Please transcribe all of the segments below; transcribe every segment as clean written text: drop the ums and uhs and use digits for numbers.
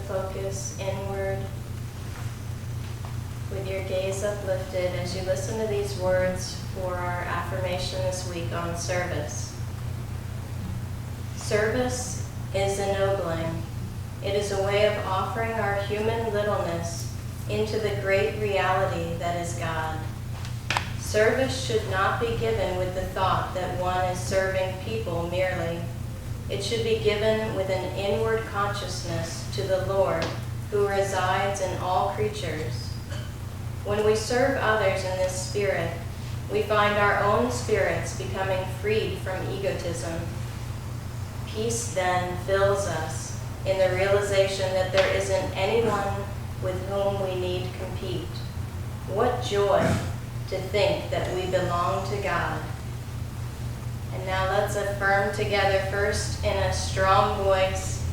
focus inward with your gaze uplifted as you listen to these words for our affirmation this week on service. Service is ennobling. It is a way of offering our human littleness into the great reality that is God. Service should not be given with the thought that one is serving people merely. It should be given with an inward consciousness to the Lord who resides in all creatures. When we serve others in this spirit, we find our own spirits becoming freed from egotism. Peace then fills us in the realization that there isn't anyone with whom we need compete. What joy to think that we belong to God. And now let's affirm together first in a strong voice.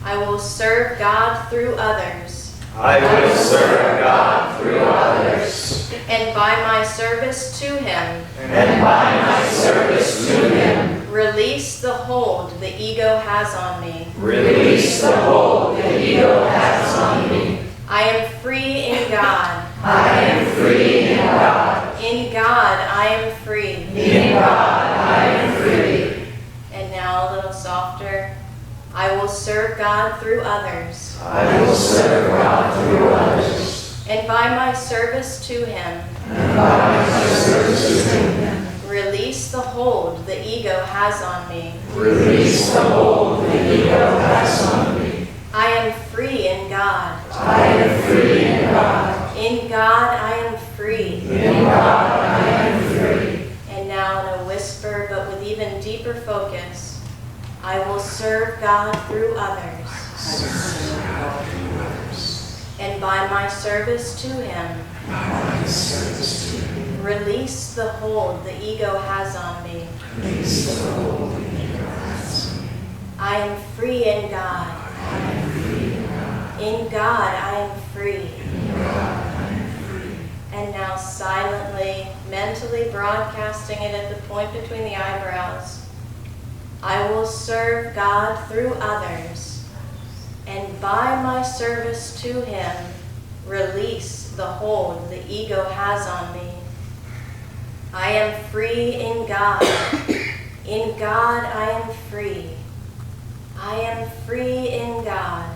I will serve God through others. I will serve God through others. And by my service to Him. And by my service to Him. Release the hold the ego has on me. Release the hold the ego has on me. I am free in God. I am free in God. In God I am free. In God I am free. And now a little softer. I will serve God through others. I will serve God through others. And by my service to Him. And by my service to Him. Release the hold the ego has on me. Release the hold the ego has on me. I am free in God. I am free in God. In God I am free. In God I am free. And now in a whisper, but with even deeper focus, I will serve God through others. And by my service to Him, release the hold the ego has on me. I am free in God. In God I am free. And now silently, mentally broadcasting it at the point between the eyebrows, I will serve God through others, and by my service to Him, release the hold the ego has on me. I am free in God. In God I am free. I am free in God.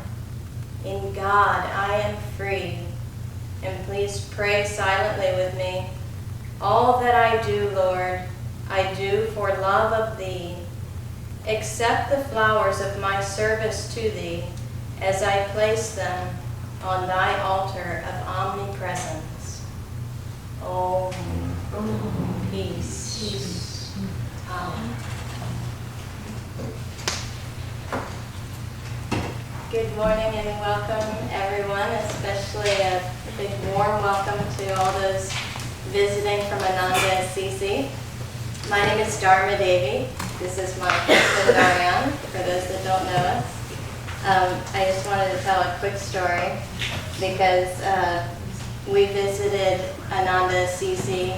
In God I am free. And please pray silently with me. All that I do, Lord, I do for love of Thee. Accept the flowers of my service to Thee as I place them on Thy altar of omnipresence. Om. Peace. Amen. Good morning and welcome everyone, especially a big warm welcome to all those visiting from Ananda Assisi. My name is Dharma Devi. This is my husband Darian, for those that don't know us. I just wanted to tell a quick story because we visited Ananda Assisi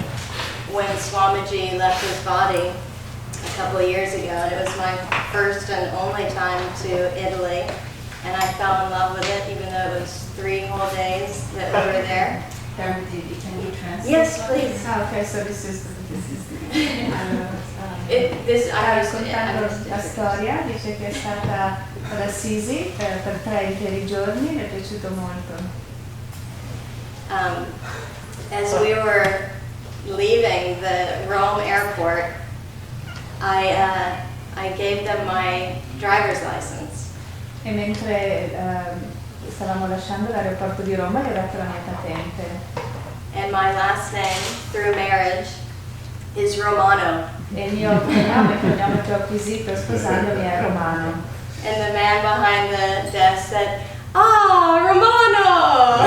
when Swamiji left his body a couple of years ago. And it was my first and only time to Italy. And I fell in love with it, even though it was 3 whole days that we were there. Can you translate? Yes, please. Okay, so this is Stava raccontando la storia, dice che è stata ad Assisi per 3 interi giorni, le è piaciuto molto. As we were leaving the Rome airport, I gave them my driver's license. E mentre stavamo lasciando l'aeroporto di Roma, gli ho dato la mia patente. And my last name, through marriage, is Romano. E il mio cognome che ho acquisito sposandomi è Romano. And the man behind the desk said, "Ah, Romano!"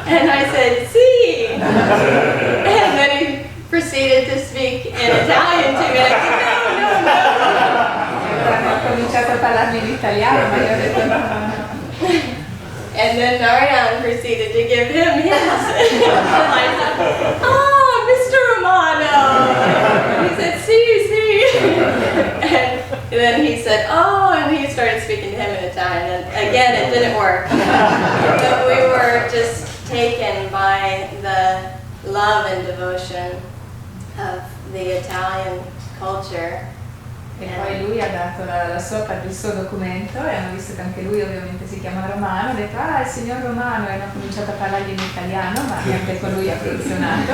And I said, "Sì!" And then he proceeded to speak in Italian to me. I said, "No." Ho cominciato a parlarmi in italiano, ma io ho detto no. And then Narayan proceeded to give him his. "Oh, Mr. Romano!" And he said, "Sì." And then he said, "Oh," and he started speaking to him in Italian. taken by the love and devotion of the Italian culture. E poi lui ha dato la sua parte, il suo documento, e hanno visto che anche lui ovviamente si chiama Romano, ha detto il signor Romano, e hanno cominciato a parlargli in italiano, ma anche con lui ha funzionato.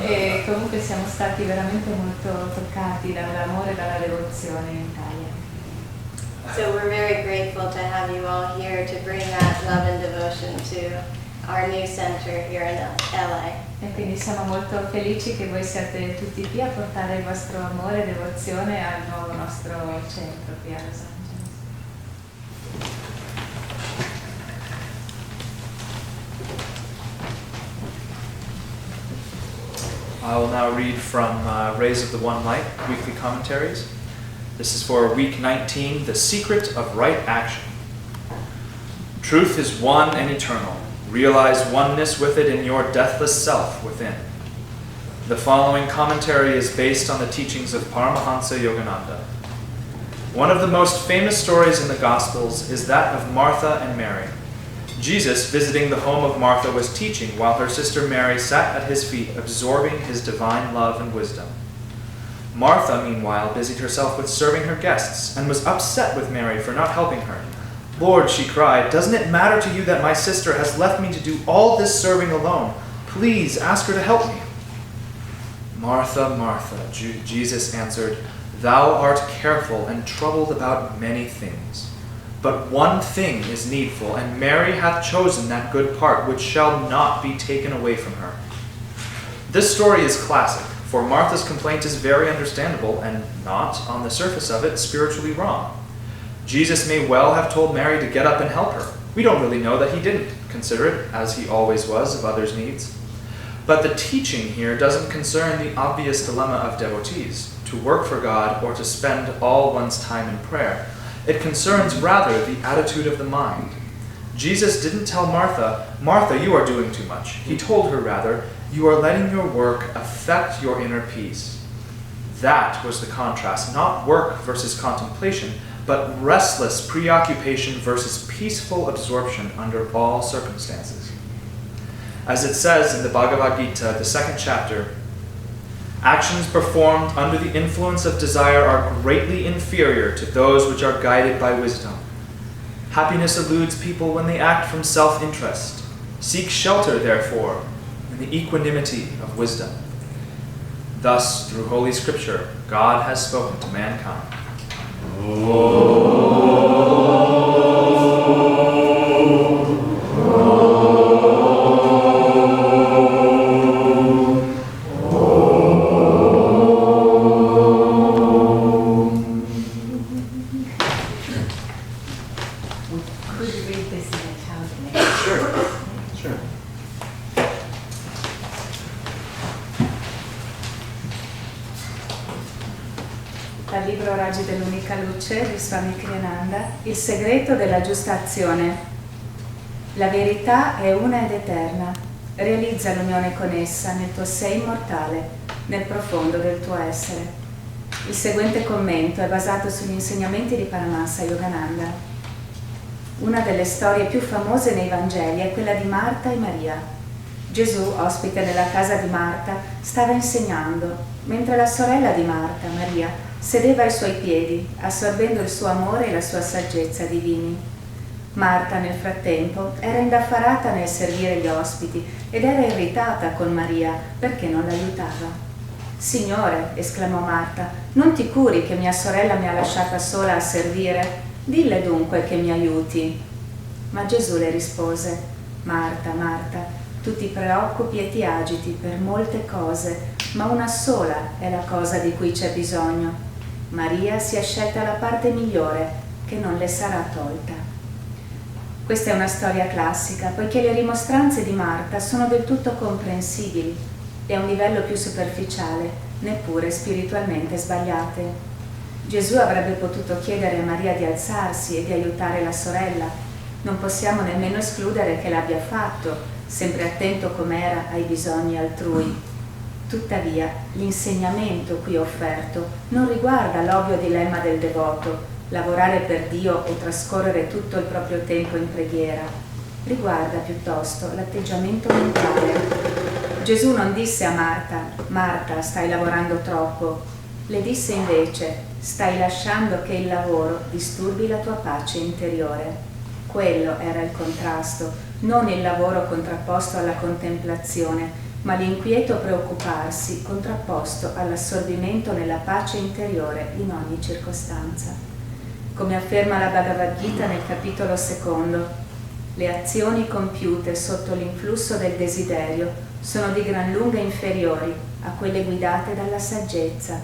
E comunque siamo stati veramente molto toccati dall'amore e dalla devozione in Italia. So we're very grateful to have you all here to bring that love and devotion to our new center here in LA. E quindi siamo molto felici che voi siate tutti qui a portare il vostro amore e devozione al nuovo nostro centro qui a Los Angeles. I will now read from Rays of the One Light, weekly commentaries. This is for week 19, The Secret of Right Action. Truth is one and eternal. Realize oneness with it in your deathless self within. The following commentary is based on the teachings of Paramhansa Yogananda. One of the most famous stories in the Gospels is that of Martha and Mary. Jesus, visiting the home of Martha, was teaching while her sister Mary sat at his feet, absorbing his divine love and wisdom. Martha, meanwhile, busied herself with serving her guests and was upset with Mary for not helping her. Lord, she cried, doesn't it matter to you that my sister has left me to do all this serving alone? Please ask her to help me. Martha, Martha, Jesus answered, thou art careful and troubled about many things. But one thing is needful, and Mary hath chosen that good part which shall not be taken away from her. This story is classic, for Martha's complaint is very understandable and not, on the surface of it, spiritually wrong. Jesus may well have told Mary to get up and help her. We don't really know that he didn't, considerate, as he always was, of others' needs. But the teaching here doesn't concern the obvious dilemma of devotees, to work for God or to spend all one's time in prayer. It concerns rather the attitude of the mind. Jesus didn't tell Martha, Martha, you are doing too much. He told her rather, you are letting your work affect your inner peace. That was the contrast, not work versus contemplation, but restless preoccupation versus peaceful absorption under all circumstances. As it says in the Bhagavad Gita, the 2nd chapter, actions performed under the influence of desire are greatly inferior to those which are guided by wisdom. Happiness eludes people when they act from self-interest. Seek shelter, therefore, in the equanimity of wisdom. Thus, through Holy Scripture, God has spoken to mankind. Dal libro Raggi dell'unica luce di Swami Kriyananda, il segreto della giusta azione. La verità è una ed eterna. Realizza l'unione con essa nel tuo sé immortale, nel profondo del tuo essere. Il seguente commento è basato sugli insegnamenti di Paramhansa Yogananda. Una delle storie più famose nei Vangeli è quella di Marta e Maria. Gesù, ospite nella casa di Marta, stava insegnando, mentre la sorella di Marta, Maria, sedeva ai suoi piedi, assorbendo il suo amore e la sua saggezza divini. Marta, nel frattempo, era indaffarata nel servire gli ospiti ed era irritata con Maria perché non l'aiutava. «Signore», esclamò Marta, «non ti curi che mia sorella mi ha lasciata sola a servire? Dille dunque che mi aiuti». Ma Gesù le rispose, «Marta, Marta, tu ti preoccupi e ti agiti per molte cose, ma una sola è la cosa di cui c'è bisogno. Maria si è scelta la parte migliore, che non le sarà tolta». Questa è una storia classica, poiché le rimostranze di Marta sono del tutto comprensibili e a un livello più superficiale, neppure spiritualmente sbagliate. Gesù avrebbe potuto chiedere a Maria di alzarsi e di aiutare la sorella. Non possiamo nemmeno escludere che l'abbia fatto, sempre attento com'era ai bisogni altrui. Tuttavia, l'insegnamento qui offerto non riguarda l'ovvio dilemma del devoto, lavorare per Dio o trascorrere tutto il proprio tempo in preghiera. Riguarda piuttosto l'atteggiamento mentale. Gesù non disse a Marta, Marta, stai lavorando troppo. Le disse invece, stai lasciando che il lavoro disturbi la tua pace interiore. Quello era il contrasto, non il lavoro contrapposto alla contemplazione, ma l'inquieto preoccuparsi contrapposto all'assorbimento nella pace interiore in ogni circostanza. Come afferma la Bhagavad Gita nel capitolo 2, le azioni compiute sotto l'influsso del desiderio sono di gran lunga inferiori a quelle guidate dalla saggezza.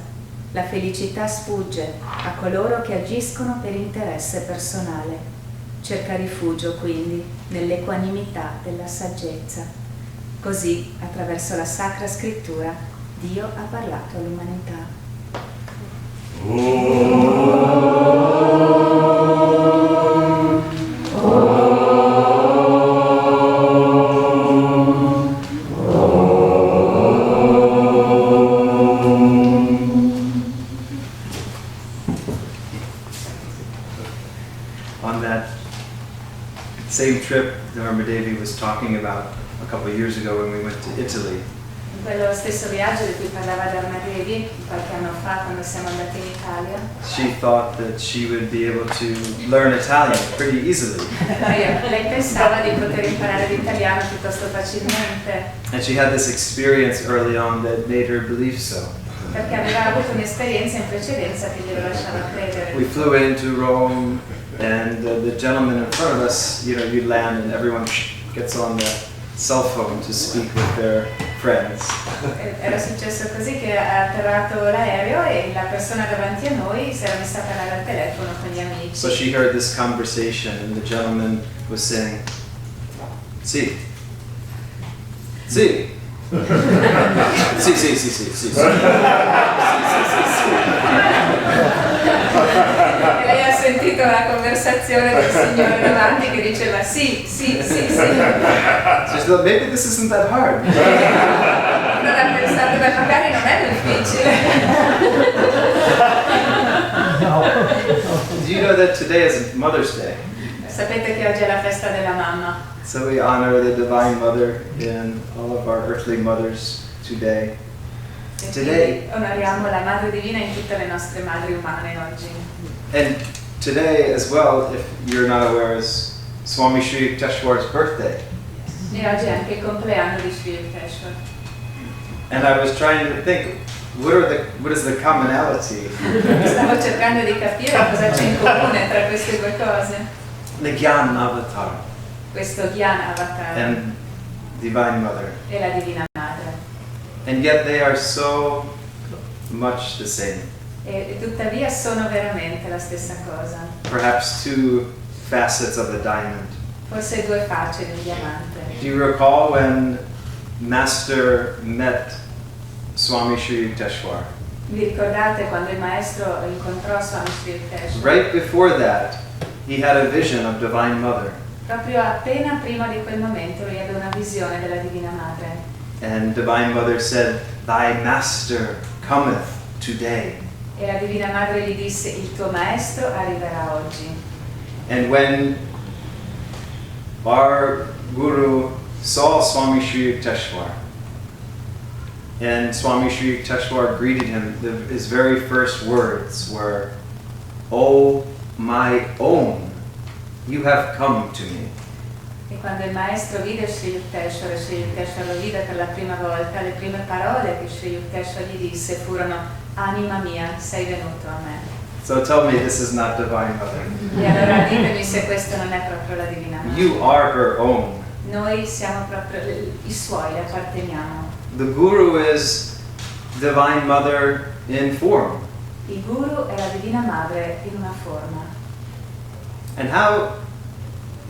La felicità sfugge a coloro che agiscono per interesse personale. Cerca rifugio quindi nell'equanimità della saggezza. Così, attraverso la Sacra Scrittura, Dio ha parlato all'umanità. On that same trip Dharma Devi was talking about a couple of years ago when we went to Italy, In quello stesso viaggio di cui parlava Dharma Devi qualche anno fa quando siamo andati in Italia, she thought that she would be able to learn Italian pretty easily. lei pensava di poter imparare l'italiano piuttosto facilmente, And she had this experience early on that made her believe so. perché aveva avuto un'esperienza in precedenza che glielo lasciava credere. We flew into Rome, and the gentleman in front of us, you land and everyone gets on the cell phone to speak with their friends. Era successo così che ha atterrato l'aereo e la persona davanti a noi si era messa a parlare al telefono con gli amici. So she heard this conversation, and the gentleman was saying, "Sì, sì, sì, sì, sì, sì, sì, sì." E lei ha sentito la conversazione del signore davanti che diceva sì, sì, sì, sì. So she thought, maybe this isn't that hard. Allora ha pensato, beh, magari non è difficile. Do you know that today is Mother's Day? Sapete che oggi è la festa della mamma, So we honor the Divine Mother and all of our earthly mothers today. e Today. quindi onoriamo la Madre Divina in tutte le nostre madri umane oggi. And today as well, if you're not aware, is Swami Shri Yukteswar's birthday. E oggi è anche il compleanno di Sri Yukteswar. And I was trying to think, what is the commonality? Stavo cercando di capire cosa c'è in comune tra queste due cose. The Gyan Avatar Questo Dhyana Avatar and Divine Mother. e la Divina Madre. And yet they are so much the same. E tuttavia sono veramente la stessa cosa. Perhaps two facets of a diamond. Forse due facce di un diamante. Do you recall when Master met Swami Shri Yukteswar? Vi ricordate quando il maestro incontrò Swami Shri Yukteswar? Right before that, he had a vision of Divine Mother. Proprio appena prima di quel momento lui ebbe una visione della Divina Madre. And Divine Mother said, "Thy Master cometh today." E la Divina Madre gli disse, il tuo maestro arriverà oggi. And when our Guru saw Swami Shri Yukteswar, and Swami Shri Yukteswar greeted him, his very first words were, "Oh my own, you have come to me." E quando il maestro vide Sri Yukteswar e Sri Yukteswar lo vide per la prima volta, le prime parole che Sri Yukteswar gli disse furono: anima mia, sei venuto a me. So tell me this is not Divine Mother. E allora ditemi se questo non è proprio la Divina Madre. You are her own. Noi siamo proprio i suoi, le apparteniamo. The Guru is Divine Mother in form. Il Guru è la Divina Madre in una forma. And how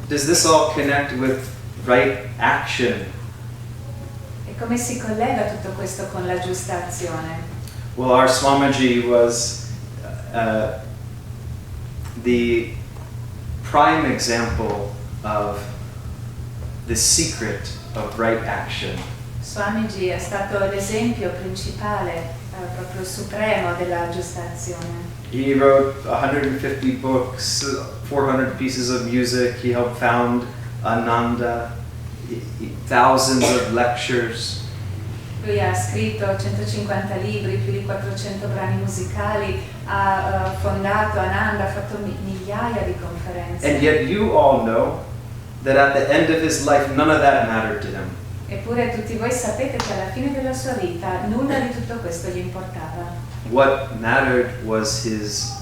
does this all connect with right action? E come si collega tutto questo con la giusta azione? Well, our Swamiji was the prime example of the secret of right action. Swamiji è stato l'esempio principale, proprio supremo della giusta azione. He wrote 150 books, 400 pieces of music. He helped found Ananda, thousands of lectures. Lui ha scritto 150 libri, più di 400 brani musicali, ha fondato Ananda, ha fatto migliaia di conferenze. And yet you all know that at the end of his life, none of that mattered to him. Eppure tutti voi sapete che alla fine della sua vita nulla di tutto questo gli importava. What mattered was his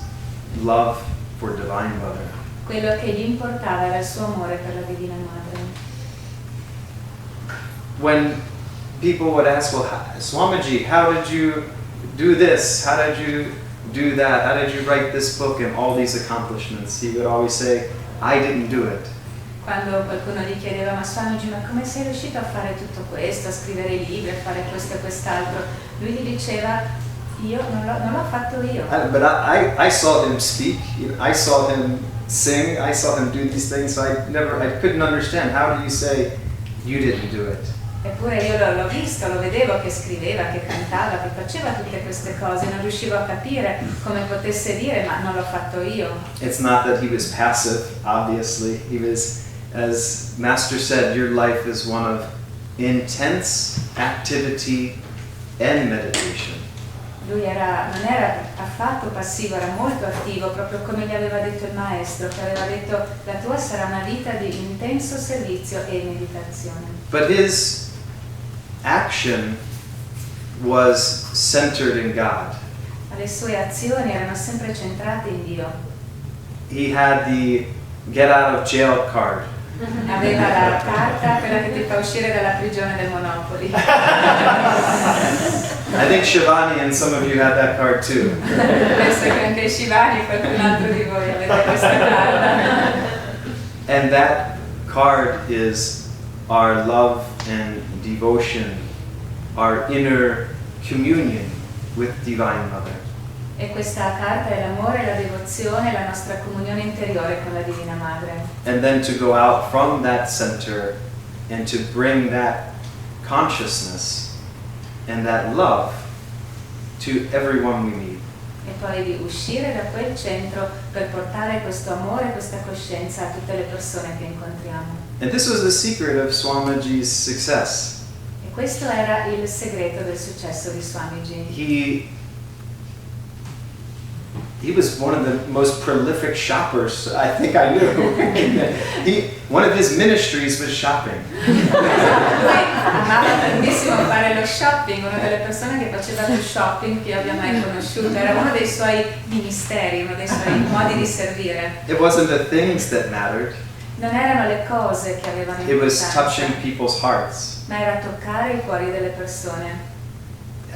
love for Divine Mother. Quello che gli importava era il suo amore per la Divina Madre. When people would ask, well, Swamiji, how did you do this? How did you do that? How did you write this book and all these accomplishments? He would always say, I didn't do it. Quando qualcuno gli chiedeva, ma Swamiji, ma come sei riuscito a fare tutto questo, a scrivere i libri, a fare questo e quest'altro? Lui gli diceva, io non l'ho fatto io. But I saw him speak. I saw him sing. I saw him do these things. So I couldn't understand. How do you say you didn't do it? Eppure io l'ho visto, lo vedevo che scriveva, che cantava, che faceva tutte queste cose, non riuscivo a capire come potesse dire, ma non l'ho fatto io. It's not that he was passive, obviously. He was, as Master said, your life is one of intense activity and meditation. Lui non era affatto passivo, era molto attivo, proprio come gli aveva detto il maestro, che aveva detto la tua sarà una vita di intenso servizio e meditazione. But his action was centered in God. Ma le sue azioni erano sempre centrate in Dio. He had the get out of jail card. Aveva la carta, quella che ti fa uscire dalla prigione del Monopoli. I think Shivani and some of you had that card too. Penso che anche Shivani e qualcun altro di voi avete questa carta. And that card is our love and devotion, our inner communion with Divine Mother. E questa carta è l'amore, la devozione, la nostra comunione interiore con la Divina Madre. And then to go out from that center and to bring that consciousness and that love to everyone we meet. E poi di uscire da quel centro per portare questo amore, questa coscienza a tutte le persone che incontriamo. And this was the secret of Swamiji's success. E questo era il segreto del successo di Swamiji. He was one of the most prolific shoppers I think I knew. One of his ministries was shopping. Lui amava tantissimo fare lo shopping, una delle persone che faceva più shopping che io abbia mai conosciuto. Era uno dei suoi ministeri, uno dei suoi modi di servire. It wasn't the things that mattered. Non erano le cose che avevano It was importanza, touching people's hearts. ma era toccare i cuori delle persone.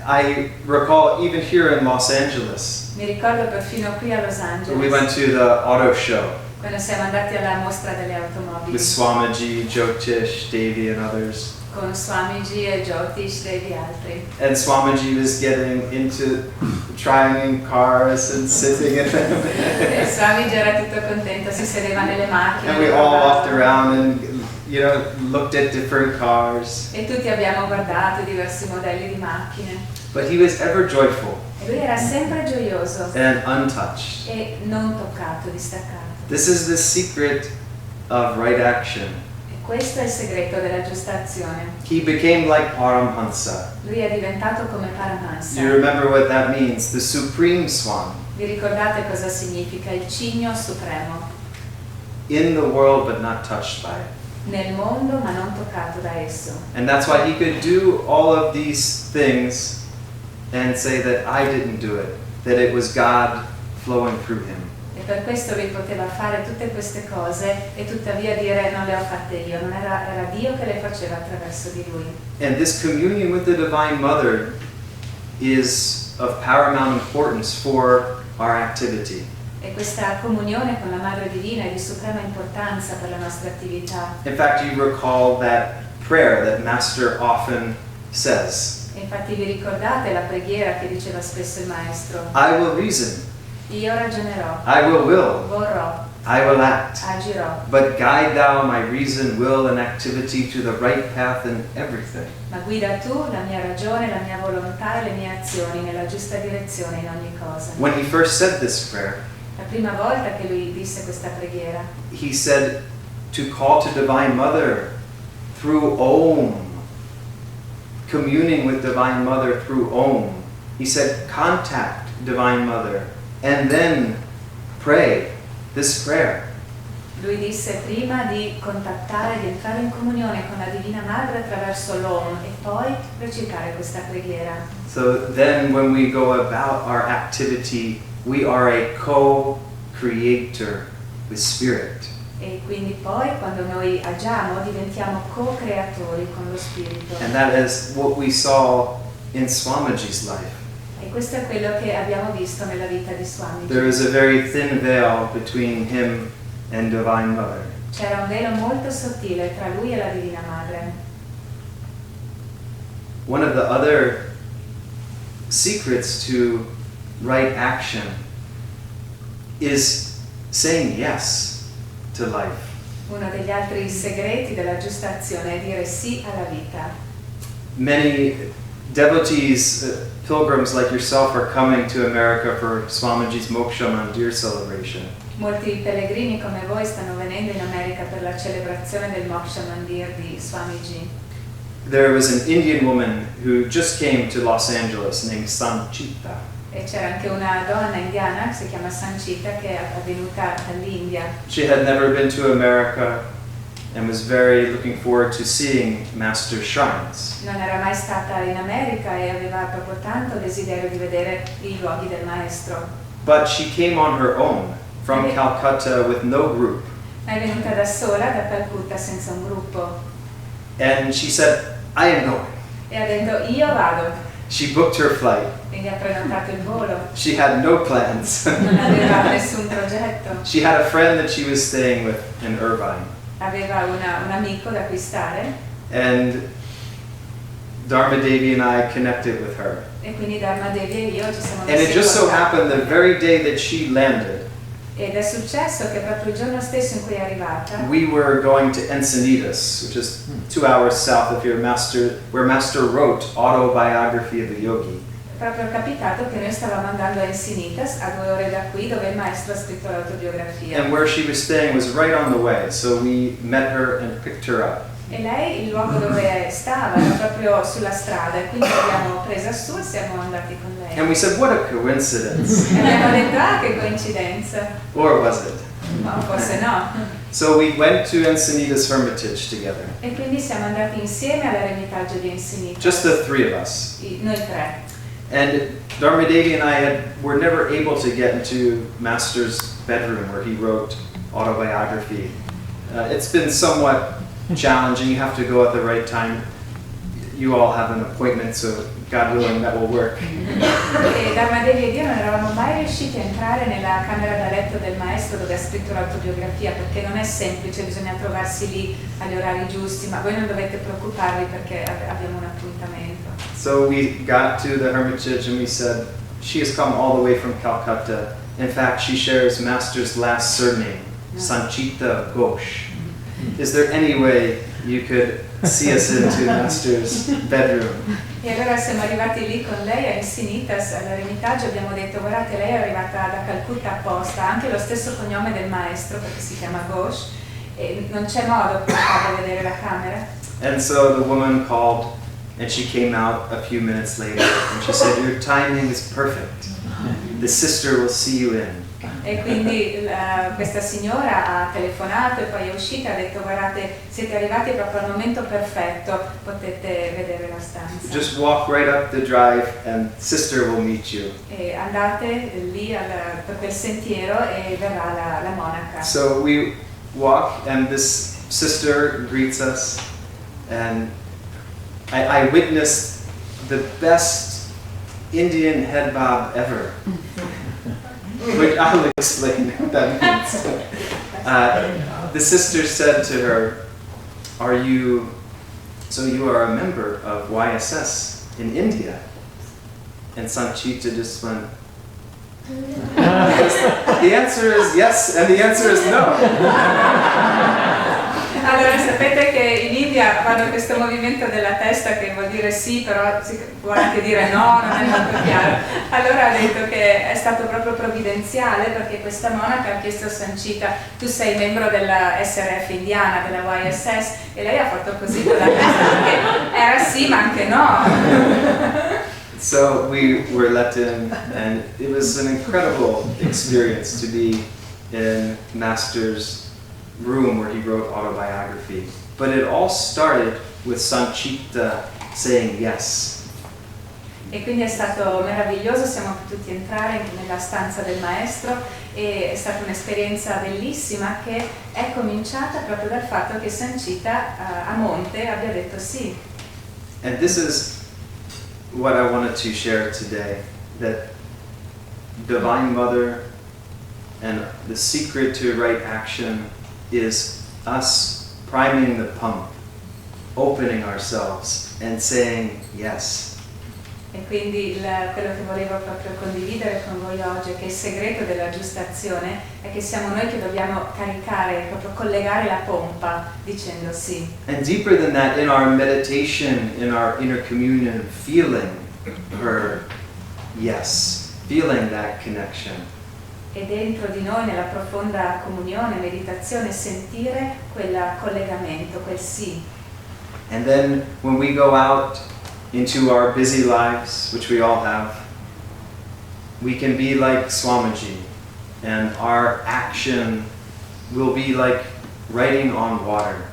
I recall even here in Los Angeles, Mi ricordo perfino qui a Los Angeles, we went to the auto show quando siamo andati alla mostra delle automobili with Swamiji, Jyotish, Devi, and others. con Swamiji e Jyotish e altri. And Swamiji was getting into trying cars and sitting in them. E Swamiji era tutto contento, si sedeva nelle macchine. And we all walked around and looked at different cars. E tutti abbiamo guardato diversi modelli di macchine. But he was ever joyful E lui era sempre gioioso and untouched. e non toccato, distaccato. This is the secret of right action. E questo è il segreto della giusta azione. He became like Paramhansa. Lui è diventato come Paramhansa. Do you remember what that means? The supreme swan. Vi ricordate cosa significa il cigno supremo? In the world but not touched by it. Nel mondo ma non toccato da esso. And that's why he could do all of these things and say that I didn't do it, that it was God flowing through him. E per questo lui poteva fare tutte queste cose e tuttavia dire non le ho fatte io, non era Dio che le faceva attraverso di lui. And this communion with the Divine Mother is of paramount importance for our activity. E questa comunione con la Madre Divina è di suprema importanza per la nostra attività. In fact, you recall that prayer that Master often says, E infatti vi ricordate la preghiera che diceva spesso il Maestro? I will reason, Io ragionerò, I will, vorrò, I will act. agirò, But guide thou my reason, will, and activity to the right path in everything. ma guida tu la mia ragione, la mia volontà e le mie azioni nella giusta direzione in ogni cosa. When he first said this prayer, La prima volta che lui disse questa preghiera, he said, to call to Divine Mother through Om, communing with Divine Mother through Om. He said, contact Divine Mother and then pray this prayer. Lui disse prima di contattare, di entrare in comunione con la Divina Madre attraverso l'Om e poi recitare questa preghiera. So then when we go about our activity, we are a co-creator with Spirit. E quindi poi quando noi agiamo diventiamo co-creatori con lo Spirito. And that is what we saw in Swamiji's life. E questo è quello che abbiamo visto nella vita di Swamiji. There is a very thin veil between him and Divine Mother. C'era un velo molto sottile tra lui e la Divina Madre. One of the other secrets to right action is saying yes to life. Uno degli altri segreti della giusta azione è dire sì alla vita. Many devotees, pilgrims like yourself, are coming to America for Swamiji's Moksha Mandir celebration. Molti pellegrini come voi stanno venendo in America per la celebrazione del Moksha Mandir di Swamiji. There was an Indian woman who just came to Los Angeles named Sanchita. E c'era anche una donna indiana che si chiama Sanchita che è venuta dall'India. She had never been to America and was very looking forward to seeing Master's shrines. Non era mai stata in America e aveva proprio tanto desiderio di vedere i luoghi del Maestro. But she came on her own from Calcutta with no group. Ma è venuta da sola da Calcutta senza un gruppo. And she said, I am going. E ha detto io vado. She booked her flight. Quindi ha prenotato il volo. She had no plans. Non aveva nessun progetto. She had a friend that she was staying with in Irvine. Aveva un amico da cui stare. And Dharma Devi and I connected with her. E quindi Dharma Devi e io ci siamo And messi it just in so contatto. happened the very day that she landed, Ed è successo che proprio il giorno stesso in cui è arrivata, we were going to Encinitas, which is 2 hours south of here, where Master wrote Autobiography of a Yogi. è proprio capitato che noi stavamo andando a Encinitas, a 2 ore da qui, dove il maestro ha scritto l'autobiografia. And where she was staying was right on the way, so we met her and picked her up. E lei, il luogo dove stava, era proprio sulla strada, e quindi l'abbiamo presa su e siamo andati con lei. And we said, what a coincidence. E abbiamo detto, ah, che coincidenza. Or was it? Ma forse no. So we went to Encinitas Hermitage together. E quindi siamo andati insieme all'eremitaggio di Encinitas. Just the three of us. Noi tre. And Dharma Devi and I were never able to get into Master's bedroom where he wrote autobiography. It's been somewhat challenging. You have to go at the right time. You all have an appointment, so God willing, that will work. E Dharma Devi ed io non eravamo mai riusciti a entrare nella camera da letto del maestro dove ha scritto l'autobiografia, perché non è semplice, bisogna trovarsi lì agli orari giusti, ma voi non dovete preoccuparvi perché abbiamo un appuntamento. So we got to the Hermitage and we said, she has come all the way from Calcutta. In fact, she shares Master's last surname, Sanchita Ghosh. Is there any way you could see us into Master's bedroom? E allora siamo arrivati lì con lei a Encinitas, all'eremitaggio, abbiamo detto guardate lei è arrivata da Calcutta apposta, ha anche lo stesso cognome del maestro perché si chiama Ghosh e non c'è modo per farle vedere la camera. And so the woman called and she came out a few minutes later and she said, your timing is perfect. The sister will see you in. E quindi questa signora ha telefonato e poi è uscita e ha detto guardate siete arrivati proprio al momento perfetto, potete vedere la stanza. Just walk right up the drive and sister will meet you. E andate lì per quel sentiero e verrà la monaca. So we walk and this sister greets us and I witnessed the best Indian head bob ever. Which I will explain what that means. The sister said to her, you are a member of YSS in India? And Sanchita just went, the answer is yes, and the answer is no. Allora, sapete che in India fanno questo movimento della testa che vuol dire sì, però vuole anche dire no, non è molto chiaro. Allora ha detto che è stato proprio provvidenziale perché questa monaca ha chiesto a Sanchita: tu sei membro della SRF indiana, della YSS, e lei ha fatto così con la testa perché era sì ma anche no. So we were let in, and it was an incredible experience to be in Master's room where he wrote autobiography. But it all started with Sanchita saying yes. E quindi è stato meraviglioso, siamo potuti entrare nella stanza del maestro e è stata un'esperienza bellissima che è cominciata proprio dal fatto che Sanchita a monte abbia detto sì. And this is what I wanted to share today, that Divine Mother and the secret to right action is us priming the pump, opening ourselves and saying yes. E quindi quello che volevo proprio condividere con voi oggi è che il segreto della giusta azione è che siamo noi che dobbiamo caricare, proprio collegare la pompa dicendo sì. And deeper than that, in our meditation, in our inner communion, feeling her yes, feeling that connection. E dentro di noi, nella profonda comunione, meditazione, sentire quel collegamento, quel sì. And then when we go out into our busy lives, which we all have, we can be like Swamiji, and our action will be like writing on water.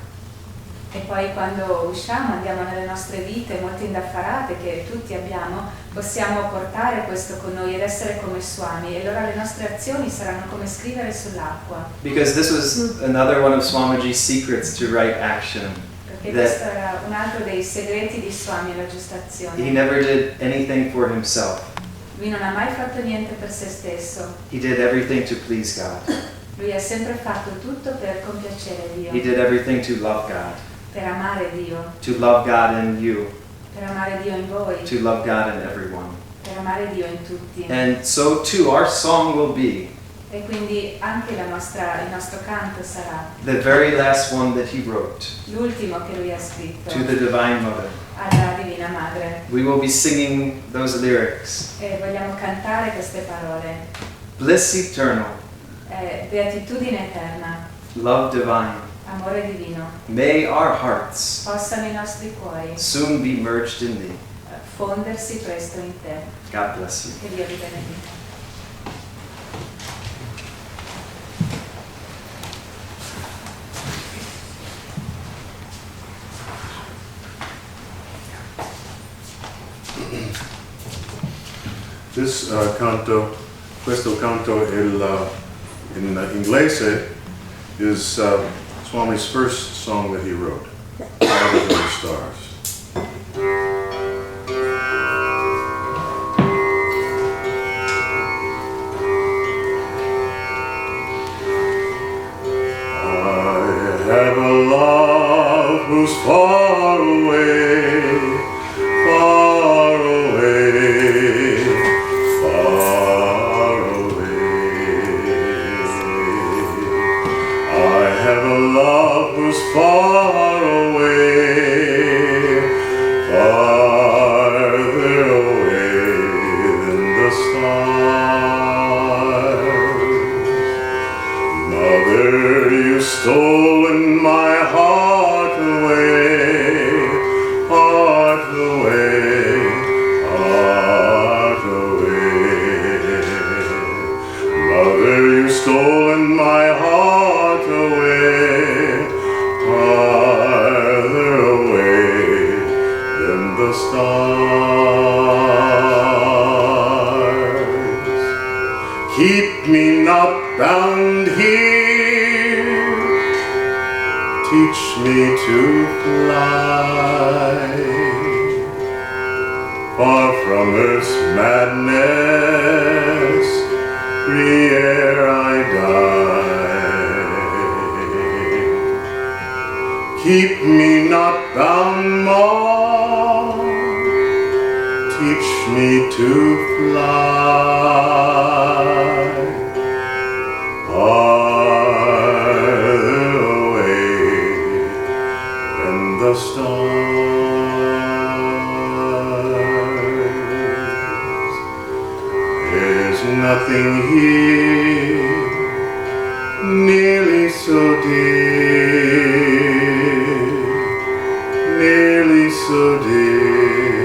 E poi quando usciamo, andiamo nelle nostre vite molto indaffarate che tutti abbiamo, possiamo portare questo con noi ed essere come Swami, e allora le nostre azioni saranno come scrivere sull'acqua. Because this was another one of Swamiji's secrets to right action. Perché questo era un altro dei segreti di Swami alla giusta azione. He never did anything for himself. Lui non ha mai fatto niente per se stesso. He did everything to please God. Lui ha sempre fatto tutto per compiacere Dio. He did everything to love God, Per amare Dio. to love God in you, Per amare Dio in voi. to love God in everyone. Per amare Dio in tutti. And so too, our song will be E quindi anche il nostro canto sarà the very last one that he wrote l'ultimo che lui ha scritto to the Divine Mother. alla Divina Madre. We will be singing those lyrics. E vogliamo cantare queste parole. Bliss eternal, Beatitudine eterna, love divine, amore divino, may our hearts possano i nostri cuori soon be merged in thee. fondersi presto in te. God bless you. Che Dio vi benedica. Questo canto in inglese is Swami's first song that he wrote, Path of Kriya Stars. I have a love who's far away, far away, far away. I have a love who's far away, farther away than the stars. Mother, you've stolen my heart away, heart away, heart away. Mother, you've stolen my heart away, farther away than the stars. Keep me not bound here, teach me to fly far from earth's madness, free ere I die. Keep me not bound more, teach me to fly farther away nothing here nearly so dear, nearly so dear.